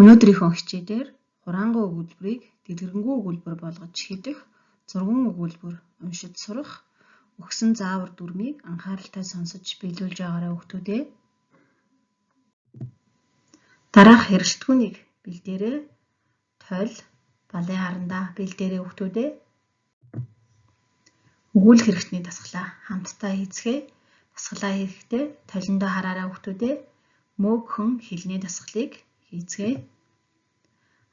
Өнөөдрийнхөө хичээлээр хураангуй өгүүлбэрийг дэлгэрэнгүй өгүүлбэр болгож шийдэх, зурган өгүүлбэр уншиж сурах, өгсөн заавар дүрмийг анхааралтай сонсож биелүүлж байгаарай хүүхдүүдээ. Дараах хэрэгсэлтгүүнийг бэлдээрэй. Тойл, балын харандаа бэлдээрэй хүүхдүүдээ. Өгүүл хэрэгтний дасгалаа хамтдаа хийцгээе. Дасгалаа хийхдээ тойлондоо хараарай хүүхдүүдээ. Мөөгхөн хэлний дасгалыг хийцгээе.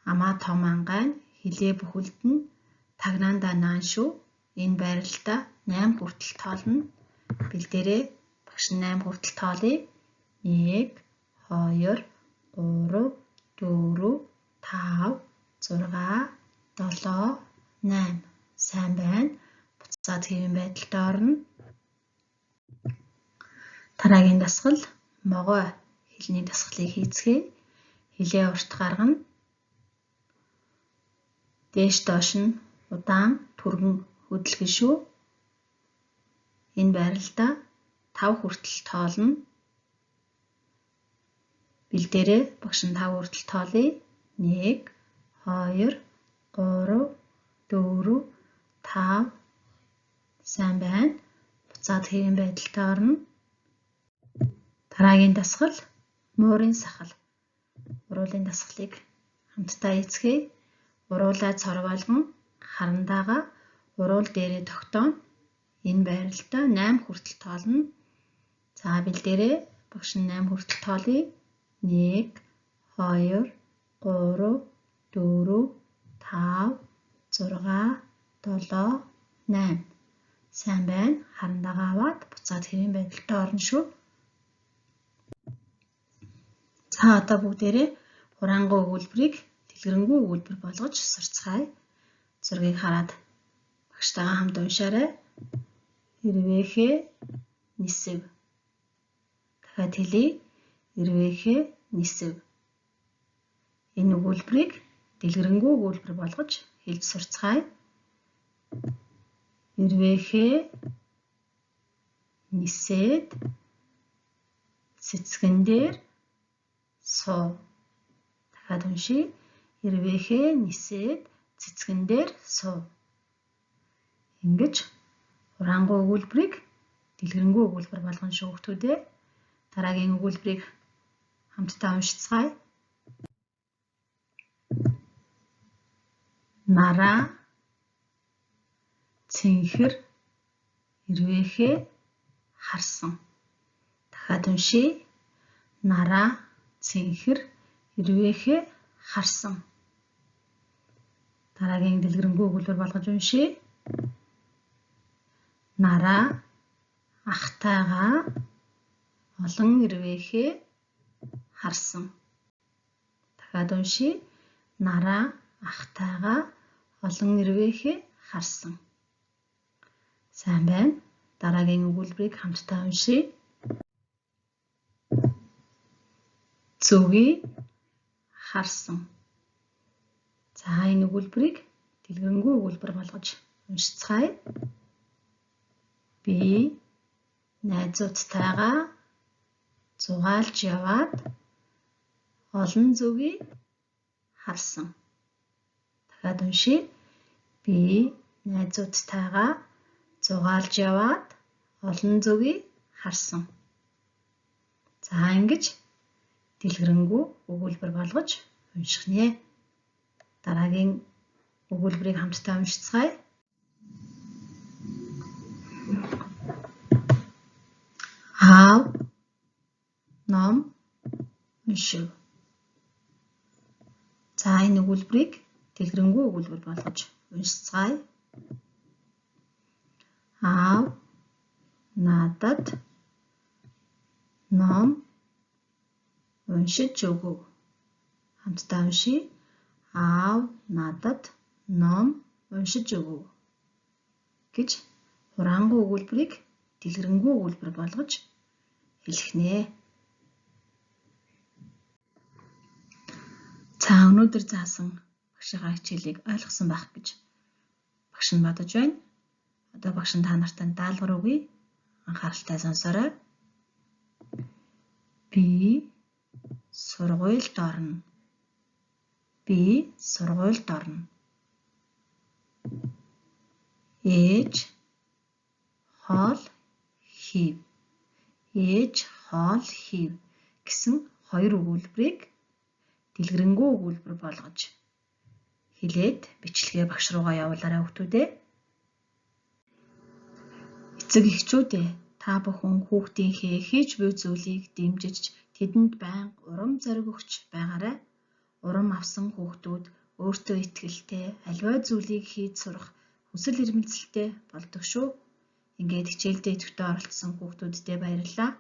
Амаа том ангайн хилээ бүхэлдэн тагнаандаа наан шүү. Энэ байралтаа 8 хүртэл тоолно. Бэлдээрээ багш 8 хүртэл тоолъё. 1, 2, 3, 4, 5, 6, 7, 8. Сайн байна. Буцаад хэвэн байдалд орно. Дараагийн дасгал могой хэлний дасгалыг хийцгээе. Хилээ урт гаргана. Дээш доош нь удаан түргэн хөдөлгөн шүү. Энэ байралтаа 5 хүртэл тоолно. Бэлдээрээ багш нь 5 хүртэл тоолъё. 1, 2, 3, 4, 5. Сайн байна. Буцаад хэвэн байдалд орно. Дараагийн дасгал муурын сахал. Уруулын дасгалыг хамтдаа хийцгээе. Уруулаа цор болгон харандаага уруул дээрээ тогтооно. Энэ байралтаа 8 хүртэл тоолно. За бэлдээрээ багш нь 8 хүртэл тоолъё. 1, 2, 3, 4, 5, 6, 7, 8. Сайн байна. Харандаагаа аваад буцаад хэвэн байдалд орно шүү. За одоо бүгдээрээ хураангуй өгүүлбэрийг дэлгэрэнгүй өгүүлбэр болгож сурцгаая. Зургийг хараад багштайгаа хамт уншаарай. Ирвэхэ нисэв. Дахиад хэлье. Ирвэхэ нисэв. Энэ өгүүлбэрийг дэлгэрэнгүй өгүүлбэр болгож хэлж сурцгаая. Ирвэхэ нисээд цэцгэн дээр суу. Дахиад уншия. Ирвэхэ нисээд цэцгэн дээр суу. Ингэж хураангуй өгүүлбэрийг дэлгэрэнгүй өгүүлбэр болгоно шүү хүүхдүүдээ. Дараагийн өгүүлбэрийг хамтдаа уншицгаая. Нараа цэнхэр ирвэхэ харсан. Дахиад уншия. Нараа цэнхэр ирвэхэ харсан. Дараагийн дэлгэрэнгүй өгүүлбэр болгож уншия. Нараа ахтайгаа олон ирвэхэ харсан. Дахиад уншия. Нараа ахтайгаа олон ирвэхэ харсан. Сайн байна. Дараагийн өгүүлбэрийг хамтдаа уншия. Зүгийг харсан. За энэ өгүүлбэрийг дэлгэрэнгүй өгүүлбэр болгож уншицгаая. Би найзуудтайгаа зугаалж яваад олон зүгийг харсан. Дахиад уншия. Би найзуудтайгаа зугаалж яваад олон зүгийг харсан. За ингэж дэлгэрэнгүй өгүүлбэр болгож унших нэ. Дараагийн өгүүлбэрийг хамтдаа уншицгаая. Аав ном уншив. За энэ өгүүлбэрийг дэлгэрэнгүй өгүүлбэр болгож уншицгаая. Аав надад ном уншиж өгөв. Хамтдаа уншия. Аав надад ном уншиж өгөв гэж хураангуй өгүүлбэрийг дэлгэрэнгүй өгүүлбэр болгож хэлэх нэ. За өнөөдөр заасан багшийнхаа хичээлийг ойлгосон байх гэж багш нь бодож байна. Одоо багш нь та нартай даалгавар өгье. Анхааралтай сонсоорой. Би сургуульд орно. Би сургуульд орно. Ээж хоол хийв. Ээж хоол хийв гэсэн хоёр өгүүлбэрийг дэлгэрэнгүй өгүүлбэр болгож хэлээд бичлэгээ багш руугаа явуулаарай хүүхдүүдээ. Эцэг эхчүүдээ та бүхэн хүүхдийнхээ хийж буй зүйлийг дэмжиж тэдэнд байнга урам зориг өгч байгаарай. Урам авсан хүүхдүүд өөртөө итгэлтэй аливаа зүйлийг хийж сурах хүсэл эрмэлзэлтэй болдог шүү. Ингээд хичээлдээ идэвхтэй оролцсон хүүхдүүддээ баярлалаа.